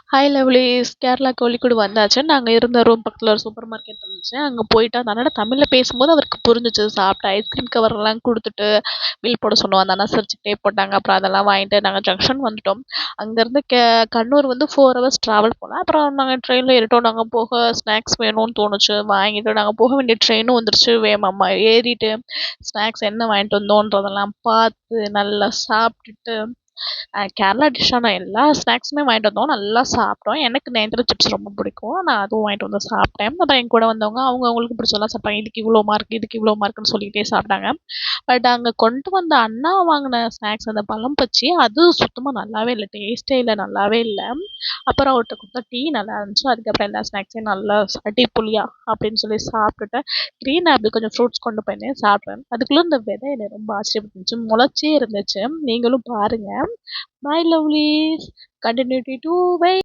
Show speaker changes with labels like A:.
A: Hi lovelies. Kerala கோழிக்கூடு வந்தாச்சு. நாங்க இருந்த ரூம் பக்கத்துல ஒரு சூப்பர் மார்க்கெட் இருந்துச்சு. அங்க போயிட்டு அந்த அண்ணாட்ட தமிழ்ல பேசும்போது அவருக்கு புரிஞ்சுச்சு. சாப்பிட்ட ஐஸ்கிரீம் கவர்லாம் குடுத்துட்டு, பில் போட சொன்னோம். அந்த அண்ணா சிரிச்சுக்கிட்டே போட்டாங்க. அப்புறம் அதெல்லாம் வாங்கிட்டு நாங்க ஜங்ஷன் வந்துட்டோம். அங்கருந்து கண்ணூர் வந்து 4 ஹவர்ஸ் ட்ராவல் போனோம். அப்புறம் நாங்க ட்ரெயின்ல ஏறிட்டோம். நாங்க போக ஸ்நாக்ஸ் வேணும்னு தோணுச்சு. வாங்கிட்டு நாங்க போக வேண்டிய ட்ரெயினும் வந்துருச்சு. வேகமா ஏறிட்டு, ஸ்நாக்ஸ் என்ன வாங்கிட்டு வந்தோன்றதெல்லாம் பார்த்து, நல்லா சாப்பிட்டுட்டு கேரளா டிஷ்ஷான எல்லா ஸ்நாக்ஸுமே வாங்கிட்டு வந்தோம். நல்லா சாப்பிட்டோம். எனக்கு நேந்திர சிப்ஸ் ரொம்ப பிடிக்கும். நான் அதுவும் வாங்கிட்டு வந்து சாப்பிட்டேன். அப்புறம் என் கூட வந்தவங்க அவங்களுக்கு பிடிச்சதெல்லாம் சாப்பிட்டாங்க. இதுக்கு இவ்வளோ மார்க், இதுக்கு இவ்வளோ மார்க்குன்னு சொல்லிக்கிட்டே சாப்பிட்டாங்க. பட் அங்கே கொண்டு வந்த அண்ணா வாங்கின ஸ்நாக்ஸ் அந்த பழம் பச்சி அது சுத்தமாக நல்லாவே இல்லை. டேஸ்ட்டே இல்லை, நல்லாவே இல்லை. அப்புறம் அவர்கிட்ட கொடுத்தா டீ நல்லா இருந்துச்சு. அதுக்கப்புறம் எல்லா ஸ்நாக்ஸையும் நல்லா அடிப்பொலியா அப்படின்னு சொல்லி சாப்பிட்டுட்டு க்ரீன் ஆப்பிள் கொஞ்சம் ஃப்ரூட்ஸ் கொண்டு போயிருந்தேன், சாப்பிட்டேன். அதுக்குள்ளே இந்த விதை என்னை ரொம்ப ஆச்சரியப்பட்டுருந்துச்சு. முளைச்சே இருந்துச்சு. நீங்களும் பாருங்க. Bye, lovelies. Continue to wait.